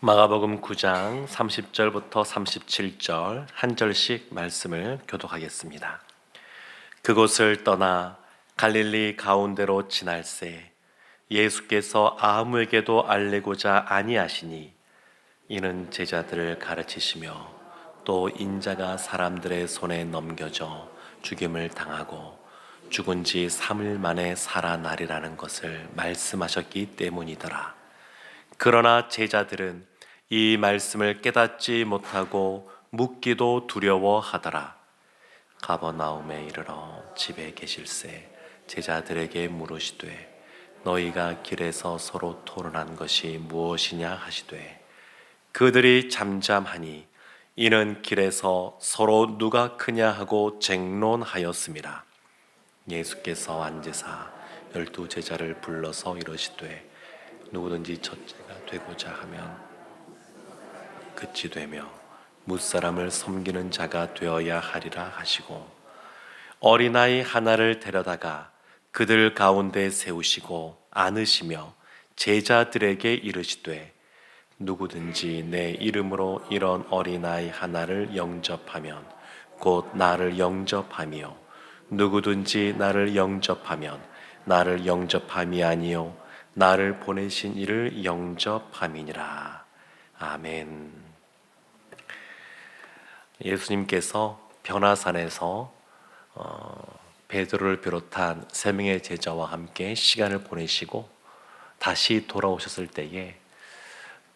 마가복음 9장 30절부터 37절 한 절씩 말씀을 교독하겠습니다. 그곳을 떠나 갈릴리 가운데로 지날새 예수께서 아무에게도 알리고자 아니하시니 이는 제자들을 가르치시며 또 인자가 사람들의 손에 넘겨져 죽임을 당하고 죽은 지 3일 만에 살아나리라는 것을 말씀하셨기 때문이더라. 그러나 제자들은 이 말씀을 깨닫지 못하고 묻기도 두려워하더라. 가버나움에 이르러 집에 계실새 제자들에게 물으시되 너희가 길에서 서로 토론한 것이 무엇이냐 하시되 그들이 잠잠하니 이는 길에서 서로 누가 크냐 하고 쟁론하였음이라. 예수께서 앉으사 12 제자를 불러서 이르시되 누구든지 첫째가 되고자 하면 끝이 되며 무사람을 섬기는 자가 되어야 하리라 하시고 어린아이 하나를 데려다가 그들 가운데 세우시고 안으시며 제자들에게 이르시되 누구든지 내 이름으로 이런 어린아이 하나를 영접하면 곧 나를 영접하며 누구든지 나를 영접하면 나를 영접함이 아니요 나를 보내신 이를 영접함이니라. 아멘. 예수님께서 변화산에서 베드로를 비롯한 3명의 제자와 함께 시간을 보내시고 다시 돌아오셨을 때에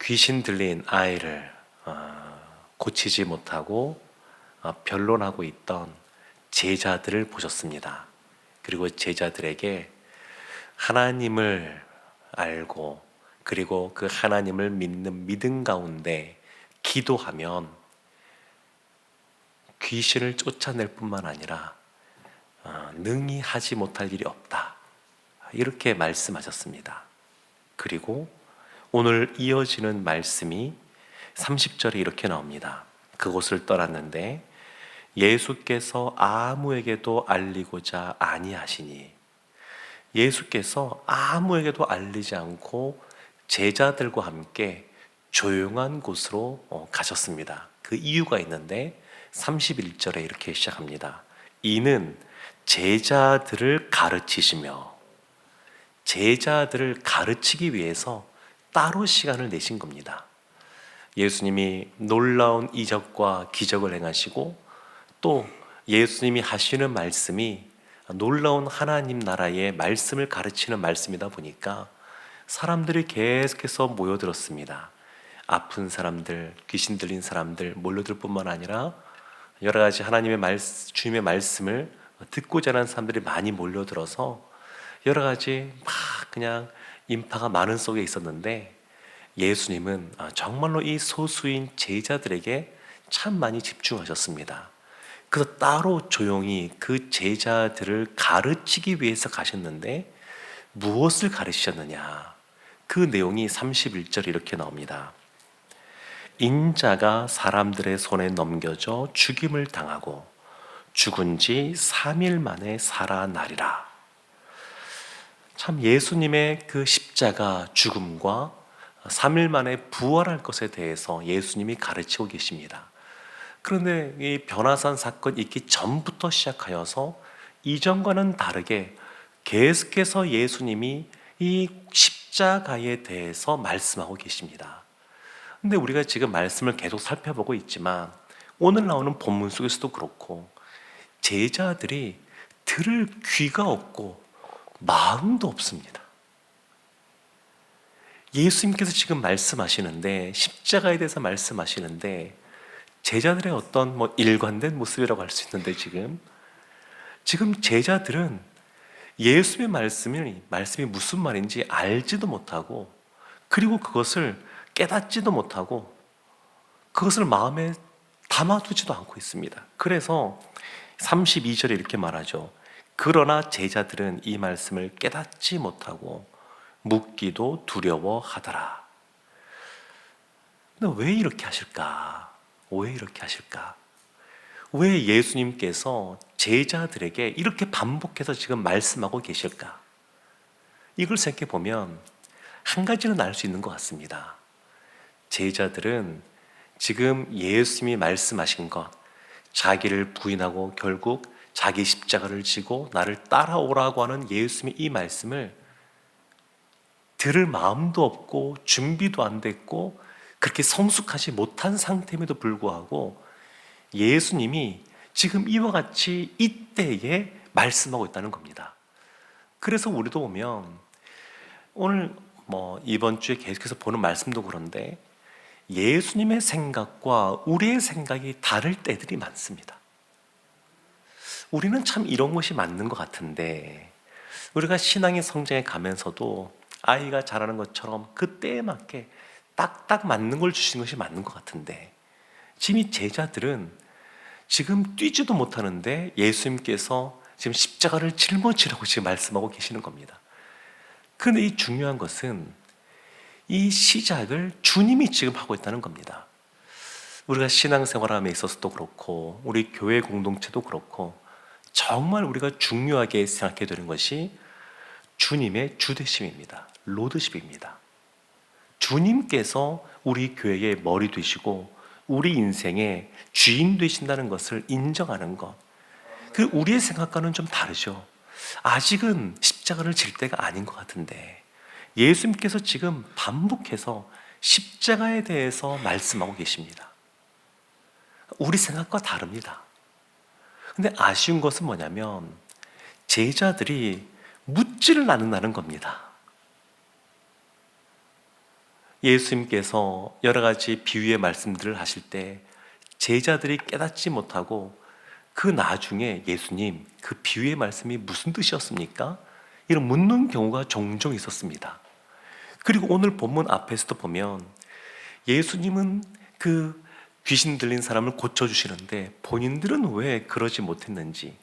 귀신 들린 아이를 고치지 못하고 변론하고 있던 제자들을 보셨습니다. 그리고 제자들에게 하나님을 알고 그리고 그 하나님을 믿는 믿음 가운데 기도하면 귀신을 쫓아낼 뿐만 아니라 능히 하지 못할 일이 없다. 이렇게 말씀하셨습니다. 그리고 오늘 이어지는 말씀이 30절에 이렇게 나옵니다. 그곳을 떠났는데 예수께서 아무에게도 알리고자 아니하시니 예수께서 아무에게도 알리지 않고 제자들과 함께 조용한 곳으로 가셨습니다. 그 이유가 있는데 31절에 이렇게 시작합니다. 이는 제자들을 가르치시며 제자들을 가르치기 위해서 따로 시간을 내신 겁니다. 예수님이 놀라운 이적과 기적을 행하시고 또 예수님이 하시는 말씀이 놀라운 하나님 나라의 말씀을 가르치는 말씀이다 보니까 사람들이 계속해서 모여들었습니다. 아픈 사람들, 귀신 들린 사람들 몰려들 뿐만 아니라 여러 가지 하나님의 주님의 말씀을 듣고자 하는 사람들이 많이 몰려들어서 여러 가지 막 그냥 인파가 많은 속에 있었는데 예수님은 정말로 이 소수인 제자들에게 참 많이 집중하셨습니다. 그래서 따로 조용히 그 제자들을 가르치기 위해서 가셨는데 무엇을 가르치셨느냐? 그 내용이 31절에 이렇게 나옵니다. 인자가 사람들의 손에 넘겨져 죽임을 당하고 죽은 지 3일 만에 살아나리라. 참 예수님의 그 십자가 죽음과 3일 만에 부활할 것에 대해서 예수님이 가르치고 계십니다. 그런데 이 변화산 사건 있기 전부터 시작하여서 이전과는 다르게 계속해서 예수님이 이 십자가에 대해서 말씀하고 계십니다. 근데 우리가 지금 말씀을 계속 살펴보고 있지만 오늘 나오는 본문 속에서도 그렇고 제자들이 들을 귀가 없고 마음도 없습니다. 예수님께서 지금 말씀하시는데 십자가에 대해서 말씀하시는데 제자들의 어떤 일관된 모습이라고 할 수 있는데 지금 제자들은 예수님의 말씀이 무슨 말인지 알지도 못하고 그리고 그것을 깨닫지도 못하고 그것을 마음에 담아두지도 않고 있습니다. 그래서 32절에 이렇게 말하죠. 그러나 제자들은 이 말씀을 깨닫지 못하고 묻기도 두려워하더라. 근데 왜 이렇게 하실까? 왜 이렇게 하실까? 왜 예수님께서 제자들에게 이렇게 반복해서 지금 말씀하고 계실까? 이걸 생각해 보면 한 가지는 알 수 있는 것 같습니다. 제자들은 지금 예수님이 말씀하신 것, 자기를 부인하고 결국 자기 십자가를 지고 나를 따라오라고 하는 예수님의 이 말씀을 들을 마음도 없고 준비도 안 됐고 그렇게 성숙하지 못한 상태임에도 불구하고 예수님이 지금 이와 같이 이때에 말씀하고 있다는 겁니다. 그래서 우리도 보면 오늘 이번 주에 계속해서 보는 말씀도 그런데 예수님의 생각과 우리의 생각이 다를 때들이 많습니다. 우리는 참 이런 것이 맞는 것 같은데 우리가 신앙의 성장에 가면서도 아이가 자라는 것처럼 그때에 맞게 딱딱 맞는 걸 주시는 것이 맞는 것 같은데 지금 이 제자들은 지금 뛰지도 못하는데 예수님께서 지금 십자가를 짊어지라고 지금 말씀하고 계시는 겁니다. 그런데 이 중요한 것은 이 시작을 주님이 지금 하고 있다는 겁니다. 우리가 신앙생활함에 있어서도 그렇고 우리 교회 공동체도 그렇고 정말 우리가 중요하게 생각해야 되는 것이 주님의 주되심입니다. 로드십입니다. 주님께서 우리 교회의 머리 되시고 우리 인생의 주인 되신다는 것을 인정하는 것, 그 우리의 생각과는 좀 다르죠. 아직은 십자가를 질 때가 아닌 것 같은데 예수님께서 지금 반복해서 십자가에 대해서 말씀하고 계십니다. 우리 생각과 다릅니다. 근데 아쉬운 것은 뭐냐면 제자들이 묻지를 않는다는 겁니다. 예수님께서 여러 가지 비유의 말씀들을 하실 때 제자들이 깨닫지 못하고 그 나중에 예수님, 그 비유의 말씀이 무슨 뜻이었습니까? 이런 묻는 경우가 종종 있었습니다. 그리고 오늘 본문 앞에서도 보면 예수님은 그 귀신 들린 사람을 고쳐주시는데 본인들은 왜 그러지 못했는지,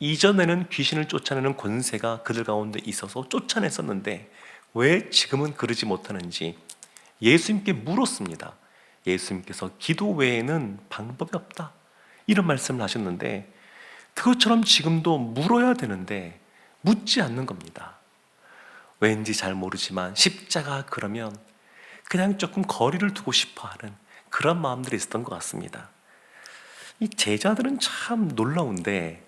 이전에는 귀신을 쫓아내는 권세가 그들 가운데 있어서 쫓아냈었는데 왜 지금은 그러지 못하는지 예수님께 물었습니다. 예수님께서 기도 외에는 방법이 없다 이런 말씀을 하셨는데 그것처럼 지금도 물어야 되는데 묻지 않는 겁니다. 왠지 잘 모르지만 십자가 그러면 그냥 조금 거리를 두고 싶어하는 그런 마음들이 있었던 것 같습니다. 이 제자들은 참 놀라운데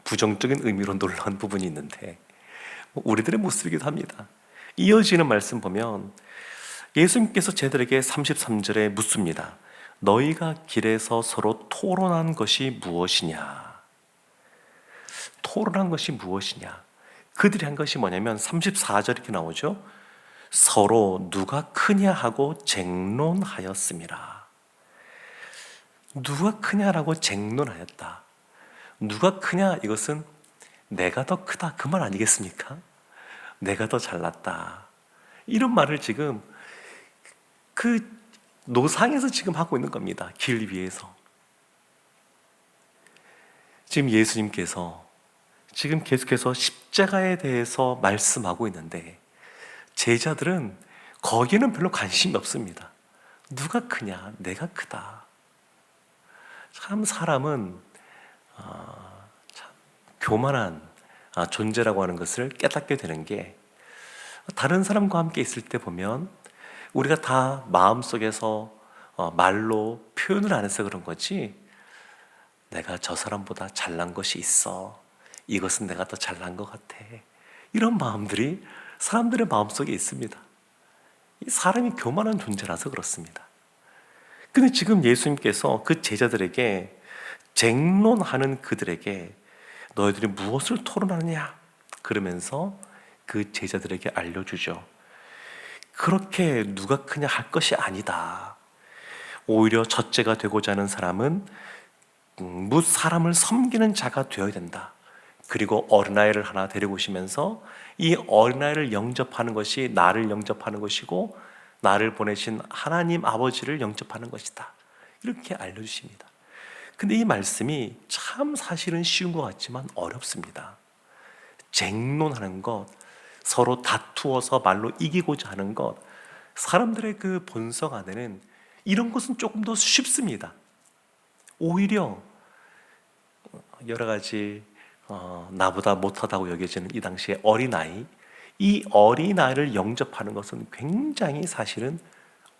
부정적인 의미로 놀라운 부분이 있는데 우리들의 모습이기도 합니다. 이어지는 말씀 보면 예수님께서 제자들에게 33절에 묻습니다. 너희가 길에서 서로 토론한 것이 무엇이냐? 토론한 것이 무엇이냐? 그들이 한 것이 뭐냐면 34절 이렇게 나오죠. 서로 누가 크냐 하고 쟁론하였습니다. 누가 크냐라고 쟁론하였다. 누가 크냐 이것은 내가 더 크다 그 말 아니겠습니까? 내가 더 잘났다 이런 말을 지금 그 노상에서 지금 하고 있는 겁니다. 길 위에서. 지금 예수님께서 지금 계속해서 십자가에 대해서 말씀하고 있는데 제자들은 거기에는 별로 관심이 없습니다. 누가 크냐? 내가 크다. 참 사람은 참 교만한 존재라고 하는 것을 깨닫게 되는 게 다른 사람과 함께 있을 때 보면 우리가 다 마음속에서 말로 표현을 안 해서 그런 거지 내가 저 사람보다 잘난 것이 있어. 이것은 내가 더 잘난 것 같아. 이런 마음들이 사람들의 마음속에 있습니다. 사람이 교만한 존재라서 그렇습니다. 근데 지금 예수님께서 그 제자들에게 쟁론하는 그들에게 너희들이 무엇을 토론하느냐? 그러면서 그 제자들에게 알려주죠. 그렇게 누가 크냐 할 것이 아니다. 오히려 첫째가 되고자 하는 사람은 사람을 섬기는 자가 되어야 된다. 그리고 어린아이를 하나 데리고 오시면서 이 어린아이를 영접하는 것이 나를 영접하는 것이고 나를 보내신 하나님 아버지를 영접하는 것이다. 이렇게 알려주십니다. 근데 이 말씀이 참 사실은 쉬운 것 같지만 어렵습니다. 쟁론하는 것, 서로 다투어서 말로 이기고자 하는 것, 사람들의 그 본성 안에는 이런 것은 조금 더 쉽습니다. 오히려 여러 가지 나보다 못하다고 여겨지는 이 당시의 어린아이, 이 어린아이를 영접하는 것은 굉장히 사실은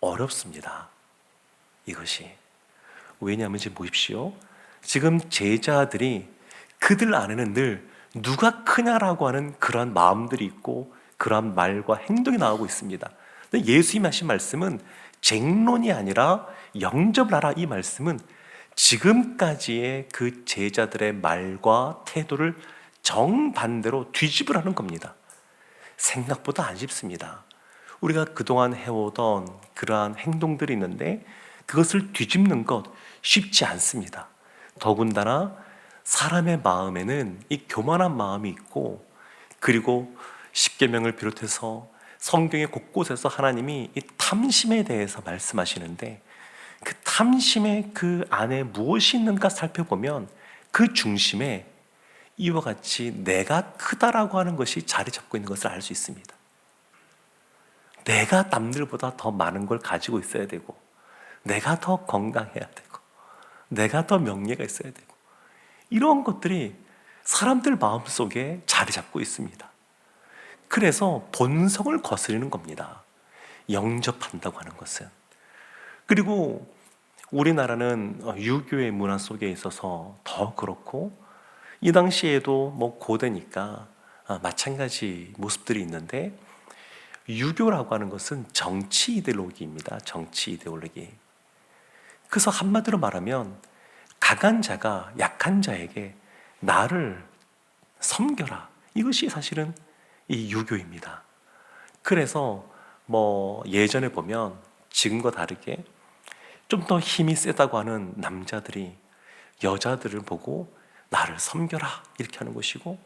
어렵습니다. 이것이. 왜냐하면 지금 보십시오. 지금 제자들이 그들 안에는 늘 누가 크냐라고 하는 그러한 마음들이 있고 그러한 말과 행동이 나오고 있습니다. 근데 예수님이 하신 말씀은 쟁론이 아니라 영접을 하라, 이 말씀은 지금까지의 그 제자들의 말과 태도를 정반대로 뒤집으라는 겁니다. 생각보다 안 쉽습니다. 우리가 그동안 해오던 그러한 행동들이 있는데 그것을 뒤집는 것 쉽지 않습니다. 더군다나 사람의 마음에는 이 교만한 마음이 있고, 그리고 십계명을 비롯해서 성경의 곳곳에서 하나님이 이 탐심에 대해서 말씀하시는데, 그 탐심의 그 안에 무엇이 있는가 살펴보면 그 중심에 이와 같이 내가 크다라고 하는 것이 자리 잡고 있는 것을 알 수 있습니다. 내가 남들보다 더 많은 걸 가지고 있어야 되고, 내가 더 건강해야 되고, 내가 더 명예가 있어야 되고, 이런 것들이 사람들 마음속에 자리 잡고 있습니다. 그래서 본성을 거스르는 겁니다. 영접한다고 하는 것은. 그리고 우리나라는 유교의 문화 속에 있어서 더 그렇고, 이 당시에도 뭐 고대니까 마찬가지 모습들이 있는데, 유교라고 하는 것은 정치 이데올로기입니다. 정치 이데올로기. 그래서 한마디로 말하면 강한 자가 약한 자에게 나를 섬겨라, 이것이 사실은 이 유교입니다. 그래서 뭐 예전에 보면 지금과 다르게 좀 더 힘이 세다고 하는 남자들이 여자들을 보고 나를 섬겨라 이렇게 하는 것이고,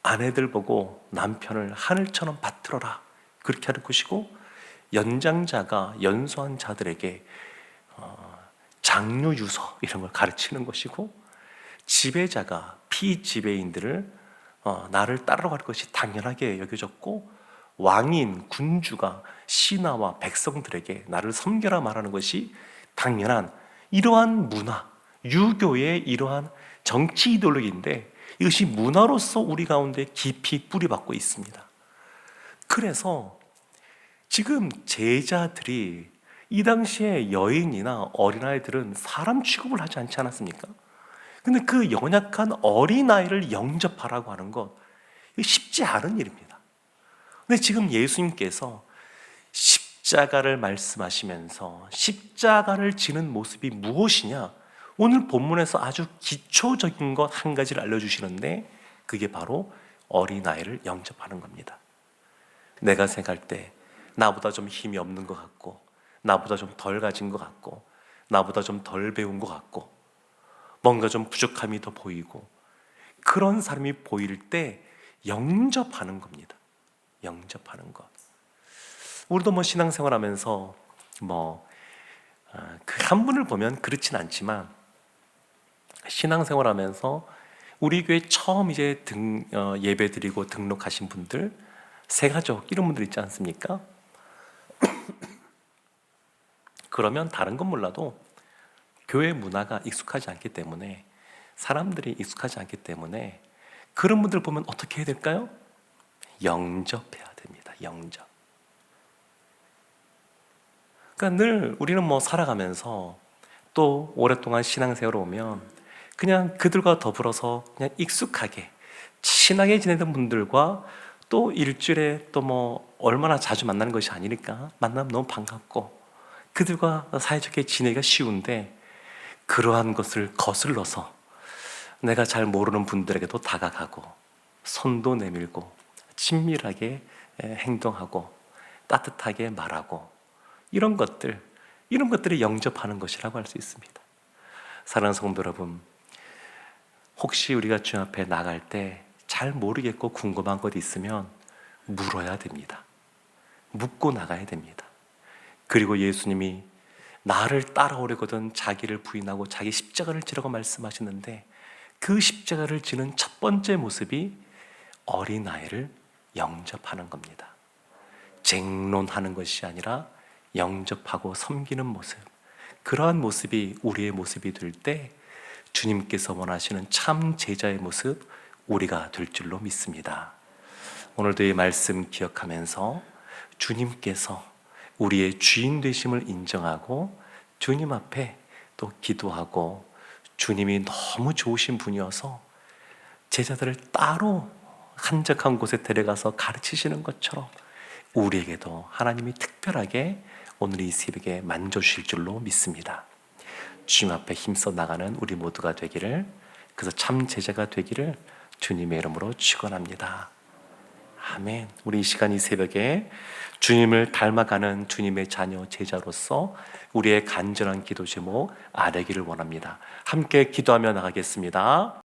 아내들 보고 남편을 하늘처럼 받들어라 그렇게 하는 것이고, 연장자가 연소한 자들에게 장유유서 이런 걸 가르치는 것이고, 지배자가 피지배인들을 나를 따라갈 것이 당연하게 여겨졌고, 왕인 군주가 신하와 백성들에게 나를 섬겨라 말하는 것이 당연한 이러한 문화, 유교의 이러한 정치 이데올로기인데, 이것이 문화로서 우리 가운데 깊이 뿌리박고 있습니다. 그래서 지금 제자들이 이 당시에 여인이나 어린아이들은 사람 취급을 하지 않지 않았습니까? 근데 그 연약한 어린아이를 영접하라고 하는 것, 쉽지 않은 일입니다. 근데 지금 예수님께서 십자가를 말씀하시면서 십자가를 지는 모습이 무엇이냐, 오늘 본문에서 아주 기초적인 것 한 가지를 알려주시는데, 그게 바로 어린아이를 영접하는 겁니다. 내가 생각할 때 나보다 좀 힘이 없는 것 같고, 나보다 좀 덜 가진 것 같고, 나보다 좀 덜 배운 것 같고, 뭔가 좀 부족함이 더 보이고, 그런 사람이 보일 때 영접하는 겁니다. 영접하는 것. 우리도 뭐 신앙생활하면서 뭐 그 한 분을 보면 그렇진 않지만, 신앙생활하면서 우리 교회 처음 이제 예배 드리고 등록하신 분들, 새가족 이런 분들 있지 않습니까? 그러면 다른 건 몰라도 교회 문화가 익숙하지 않기 때문에, 사람들이 익숙하지 않기 때문에 그런 분들 보면 어떻게 해야 될까요? 영접해야 됩니다. 영접. 그러니까 늘 우리는 뭐 살아가면서 또 오랫동안 신앙생활을 오면 그냥 그들과 더불어서 그냥 익숙하게 친하게 지내던 분들과 또 일주일에 또 뭐 얼마나 자주 만나는 것이 아니니까 만나면 너무 반갑고 그들과 사이좋게 지내기가 쉬운데, 그러한 것을 거슬러서 내가 잘 모르는 분들에게도 다가가고 손도 내밀고 친밀하게 행동하고 따뜻하게 말하고, 이런 것들이 영접하는 것이라고 할 수 있습니다. 사랑하는 성도 여러분, 혹시 우리가 주님 앞에 나갈 때 잘 모르겠고 궁금한 것 있으면 물어야 됩니다. 묻고 나가야 됩니다. 그리고 예수님이 나를 따라오려거든 자기를 부인하고 자기 십자가를 지라고 말씀하시는데, 그 십자가를 지는 첫 번째 모습이 어린아이를 영접하는 겁니다. 쟁론하는 것이 아니라 영접하고 섬기는 모습, 그러한 모습이 우리의 모습이 될 때 주님께서 원하시는 참 제자의 모습 우리가 될 줄로 믿습니다. 오늘도 이 말씀 기억하면서 주님께서 우리의 주인 되심을 인정하고 주님 앞에 또 기도하고, 주님이 너무 좋으신 분이어서 제자들을 따로 한적한 곳에 데려가서 가르치시는 것처럼 우리에게도 하나님이 특별하게 오늘 이 새벽에 만져주실 줄로 믿습니다. 주님 앞에 힘써 나가는 우리 모두가 되기를, 그래서 참 제자가 되기를 주님의 이름으로 축원합니다. 아멘. 우리 이 시간 이 새벽에 주님을 닮아가는 주님의 자녀 제자로서 우리의 간절한 기도 제목 아뢰기를 원합니다. 함께 기도하며 나가겠습니다.